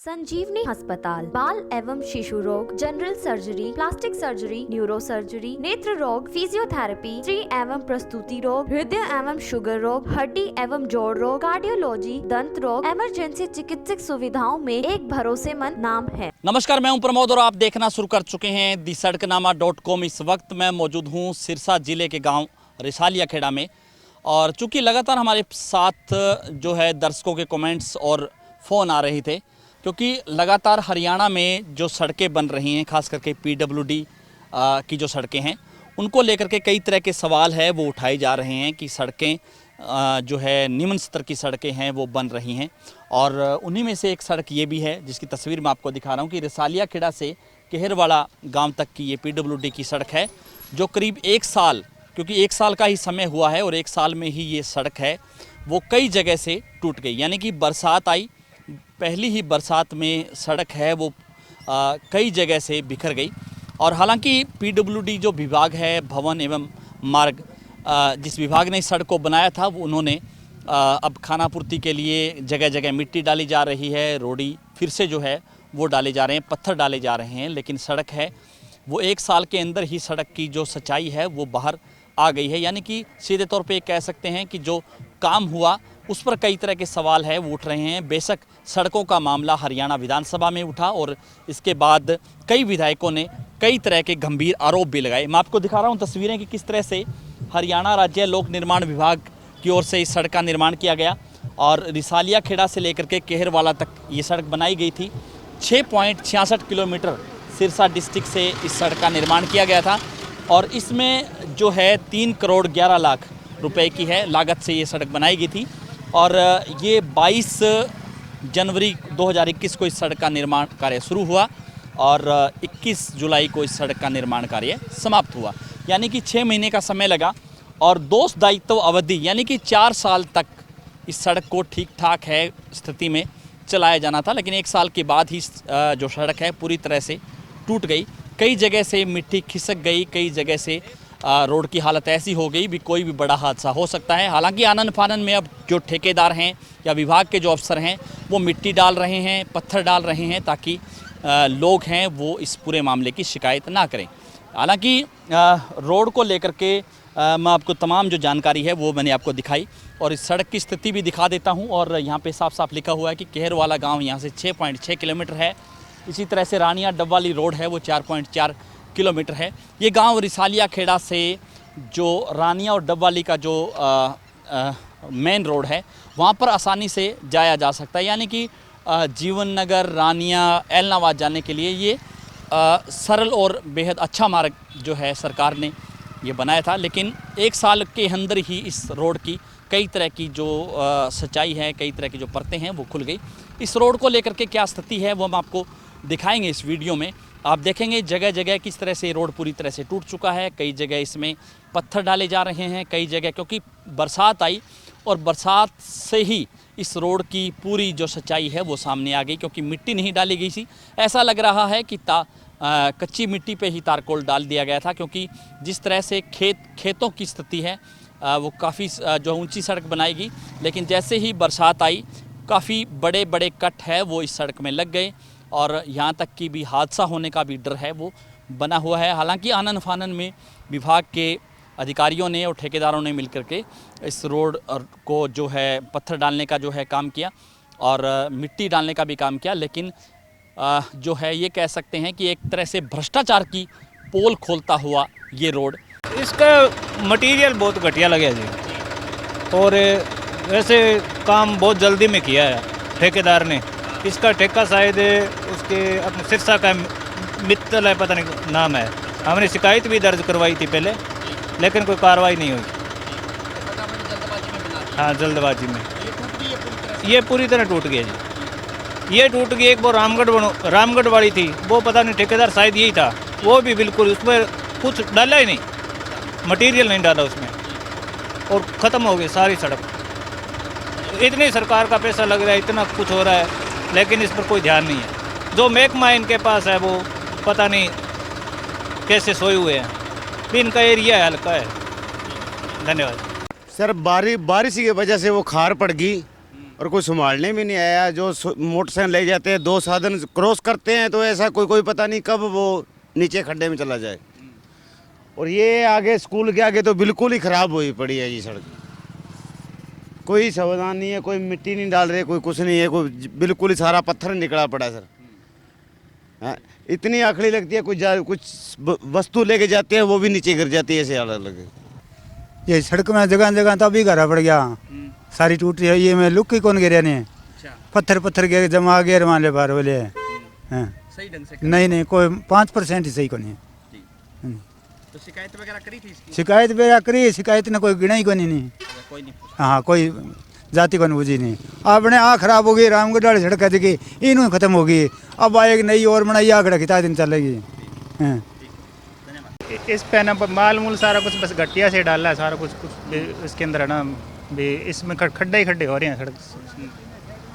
संजीवनी अस्पताल बाल एवं शिशु रोग, general surgery, plastic surgery, neuro surgery, नेत्र रोग, फिजियोथेरेपी, स्त्री एवं प्रसूति रोग, हृदय एवं शुगर रोग, हड्डी एवं जोड़ रोग, कार्डियोलॉजी, दंत रोग, इमरजेंसी चिकित्सक सुविधाओं में एक भरोसेमंद नाम है। नमस्कार, मैं हूं प्रमोद और आप देखना शुरू कर चुके हैं दी-सड़कनामा.com। इस वक्त मैं मौजूद हूं सिरसा जिले के गांव रिसालिया खेड़ा में, और चूंकि लगातार हमारे साथ जो है दर्शकों के कमेंट्स और फ़ोन आ रहे थे, क्योंकि लगातार हरियाणा में जो सड़कें बन रही हैं, खास करके PWD की जो सड़कें हैं, उनको लेकर के कई तरह के सवाल है वो उठाए जा रहे हैं कि सड़कें जो है निम्न स्तर की सड़कें हैं वो बन रही हैं। और उन्हीं में से एक सड़क ये भी है जिसकी तस्वीर मैं आपको दिखा रहा हूँ कि रिसालिया खेड़ा से केहरवाड़ा गांव तक की ये PWD की सड़क है, जो करीब 1 साल, क्योंकि 1 साल का ही समय हुआ है और 1 साल में ही ये सड़क है वो कई जगह से टूट गई। यानी कि बरसात आई, पहली ही बरसात में सड़क है वो कई जगह से बिखर गई। और हालांकि PWD जो विभाग है, भवन एवं मार्ग, जिस विभाग ने इस सड़क को बनाया था वो उन्होंने अब खानापूर्ति के लिए जगह जगह मिट्टी डाली जा रही है, रोड़ी फिर से जो है वो डाले जा रहे हैं, पत्थर डाले जा रहे हैं, लेकिन सड़क है वो 1 साल के अंदर ही सड़क की जो सच्चाई है वो बाहर आ गई है। यानी कि सीधे तौर पे कह सकते हैं कि जो काम हुआ उस पर कई तरह के सवाल है वो उठ रहे हैं। बेशक सड़कों का मामला हरियाणा विधानसभा में उठा और इसके बाद कई विधायकों ने कई तरह के गंभीर आरोप भी लगाए। मैं आपको दिखा रहा हूँ तस्वीरें कि किस तरह से हरियाणा राज्य लोक निर्माण विभाग की ओर से इस सड़क का निर्माण किया गया और रिसालिया खेड़ा से लेकर के केहरवाड़ा तक ये सड़क बनाई गई थी। 6.66 किलोमीटर सिरसा डिस्ट्रिक्ट से इस सड़क का निर्माण किया गया था और इसमें जो है 3 करोड़ 11 लाख रुपए की है लागत से ये सड़क बनाई गई थी। और ये 22 जनवरी 2021 को इस सड़क का निर्माण कार्य शुरू हुआ और 21 जुलाई को इस सड़क का निर्माण कार्य समाप्त हुआ। यानी कि 6 महीने का समय लगा और दोष दायित्व अवधि यानी कि 4 साल तक इस सड़क को ठीक ठाक है स्थिति में चलाया जाना था, लेकिन 1 साल के बाद ही जो सड़क है पूरी तरह से टूट गई। कई जगह से मिट्टी खिसक गई, कई जगह से रोड की हालत ऐसी हो गई भी कोई भी बड़ा हादसा हो सकता है। हालांकि आनन फानन में अब जो ठेकेदार हैं या विभाग के जो अफसर हैं वो मिट्टी डाल रहे हैं, पत्थर डाल रहे हैं ताकि लोग हैं वो इस पूरे मामले की शिकायत ना करें। हालांकि रोड को लेकर के मैं आपको तमाम जो जानकारी है वो मैंने आपको दिखाई और इस सड़क की स्थिति भी दिखा देता हूँ। और यहाँ पे साफ साफ लिखा हुआ है कि केहरवाड़ा गाँव यहाँ से 6.6 किलोमीटर है। इसी तरह से रानिया डबवाली रोड है वो 4.4 किलोमीटर है। ये गांव रिसालिया खेड़ा से जो रानिया और डबवाली का जो मेन रोड है वहाँ पर आसानी से जाया जा सकता है। यानी कि जीवन नगर, रानिया, एलनाबाद जाने के लिए ये सरल और बेहद अच्छा मार्ग जो है सरकार ने ये बनाया था। लेकिन 1 साल के अंदर ही इस रोड की कई तरह की जो सच्चाई है, कई तरह की जो परतें हैं वो खुल गई। इस रोड को लेकर के क्या स्थिति है वो हम आपको दिखाएंगे इस वीडियो में। आप देखेंगे जगह जगह किस तरह से रोड पूरी तरह से टूट चुका है, कई जगह इसमें पत्थर डाले जा रहे हैं, कई जगह क्योंकि बरसात आई और बरसात से ही इस रोड की पूरी जो सच्चाई है वो सामने आ गई, क्योंकि मिट्टी नहीं डाली गई थी। ऐसा लग रहा है कि कच्ची मिट्टी पे ही तारकोल डाल दिया गया था, क्योंकि जिस तरह से खेतों की स्थिति है वो काफ़ी जो ऊंची सड़क बनाएगी, लेकिन जैसे ही बरसात आई काफ़ी बड़े बड़े कट है वो इस सड़क में लग गए और यहाँ तक कि भी हादसा होने का भी डर है वो बना हुआ है। हालांकि आनन फानन में विभाग के अधिकारियों ने और ठेकेदारों ने मिलकर के इस रोड को जो है पत्थर डालने का जो है काम किया और मिट्टी डालने का भी काम किया, लेकिन जो है ये कह सकते हैं कि एक तरह से भ्रष्टाचार की पोल खोलता हुआ ये रोड। इसका मटेरियल बहुत घटिया लगे जी, और वैसे काम बहुत जल्दी में किया है ठेकेदार ने। इसका ठेका शायद उसके अपने सिरसा का मित्तल है, पता नहीं नाम है। हमने शिकायत भी दर्ज करवाई थी पहले, लेकिन कोई कार्रवाई नहीं हुई। हाँ, जल्दबाजी में ये पूरी तरह टूट गया जी। ये टूट गई। एक वो रामगढ़ वाली थी, वो पता नहीं ठेकेदार शायद यही था, वो भी बिल्कुल उसमें कुछ डाला ही नहीं, मटेरियल नहीं डाला उसमें और ख़त्म हो गई सारी सड़क। इतनी सरकार का पैसा लग रहा है, इतना कुछ हो रहा है, लेकिन इस पर कोई ध्यान नहीं है। जो महकमा इनके पास है वो पता नहीं कैसे सोए हुए हैं। भी इनका एरिया है हल्का है। धन्यवाद सर। बारिश की वजह से वो खार पड़ गई और कोई संभालने भी नहीं आया। जो मोटरसाइकिल ले जाते हैं, 2 साधन क्रॉस करते हैं तो ऐसा कोई पता नहीं कब वो नीचे खड्डे में चला जाए। और ये आगे स्कूल के आगे तो बिल्कुल ही ख़राब हुई पड़ी है ये सड़क। कोई सावधान नहीं है, कोई मिट्टी नहीं डाल रहे, कोई कुछ नहीं है, कोई बिल्कुल ही सारा पत्थर निकला पड़ा है सर। हाँ, इतनी आखड़ी लगती है, कुछ वस्तु लेके जाते हैं वो भी नीचे गिर जाती है, ऐसे हालत लगे। ये सड़क में जगह जगह तो अभी घरा पड़ गया, सारी टूट रही है। ये में लुक ही कौन गिरा नहीं, पत्थर गिर जमा गए मान ले बार बोले। सही ढंग से नहीं कोई 5% ही सही को नहीं। तो शिकायत वगैरह करी थी इसकी? शिकायत वगैरह करी, शिकायत ने कोई गिना ही को नहीं। कोई नहीं पूछा? हाँ, कोई जाति को नहीं बुझी नहीं। आपने खराब हो गई, रामगढ़ वाली सड़क है इन्हों खत्म हो गई, अब आएगी नई और बनाई आखड़ा कितना दिन चलेगी। इस पे ना माल मूल सारा कुछ बस घटिया से डाला है, सारा कुछ इसके अंदर है ना भी, इसमें खड्डे ही खड्डे हो रहे हैं सड़क।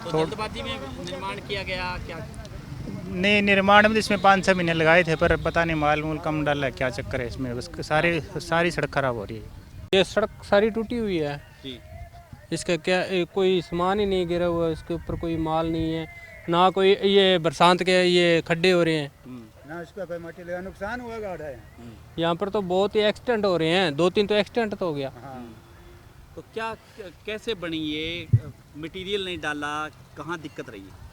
तो जल्दबाजी में निर्माण किया गया क्या? नहीं, निर्माण में इसमें 5-6 महीने लगाए थे, पर पता नहीं माल मूल कम डाला है, क्या चक्कर है इसमें, बस सारी सड़क खराब हो रही है। ये सड़क सारी टूटी हुई है जी। इसका क्या कोई सामान ही नहीं गिरा हुआ, इसके ऊपर कोई माल नहीं है ना, कोई ये बरसात के ये खड्डे हो रहे हैं ना, इसका कोई मट्टी लगा नुकसान हुआ गाड़ा है। यहाँ पर तो बहुत ही एक्सीडेंट हो रहे हैं, 2-3 तो एक्सीडेंट तो हो गया। तो क्या कैसे बनी ये? मटेरियल नहीं डाला, कहाँ दिक्कत रही है?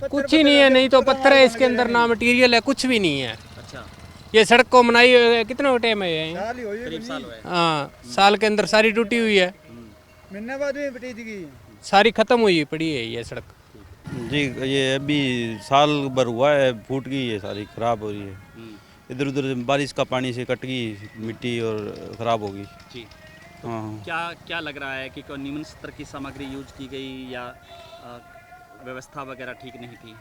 कुछ ही नहीं है, नहीं तो पत्थर है इसके अंदर, ना मटेरियल है, कुछ भी नहीं है। अच्छा, ये सड़क को बनाई हुए कितना टाइम है? करीब साल हुआ है। हाँ, साल के अंदर सारी टूटी हुई है, महीने बाद भी बटी थी, सारी खत्म हुई पड़ी है ये सड़क। जी, ये अभी साल भर हुआ है, फूट गई है, सारी ख़राब हो रही है। इधर उधर बारिश का पानी से कट गई मिट्टी और ख़राब हो गई जी। हाँ। क्या लग रहा है कि कोई निम्न स्तर की सामग्री यूज की गई या व्यवस्था वगैरह ठीक नहीं थी?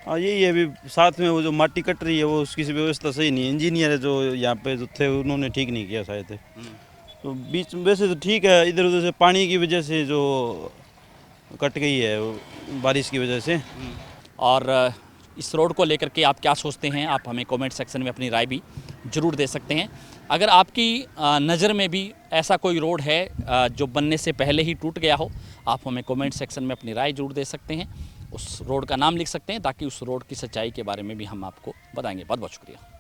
हाँ, यही है, अभी साथ में वो जो माटी कट रही है वो उसकी व्यवस्था सही नहीं है। इंजीनियर है जो यहाँ पे जो थे उन्होंने ठीक नहीं किया शायद। तो बीच में वैसे तो ठीक है, इधर उधर से पानी की वजह से जो कट गई है वो बारिश की वजह से। और इस रोड को लेकर के आप क्या सोचते हैं? आप हमें कमेंट सेक्शन में अपनी राय भी ज़रूर दे सकते हैं। अगर आपकी नज़र में भी ऐसा कोई रोड है जो बनने से पहले ही टूट गया हो, आप हमें कमेंट सेक्शन में अपनी राय ज़रूर दे सकते हैं। उस रोड का नाम लिख सकते हैं ताकि उस रोड की सच्चाई के बारे में भी हम आपको बताएंगे। बहुत बहुत शुक्रिया।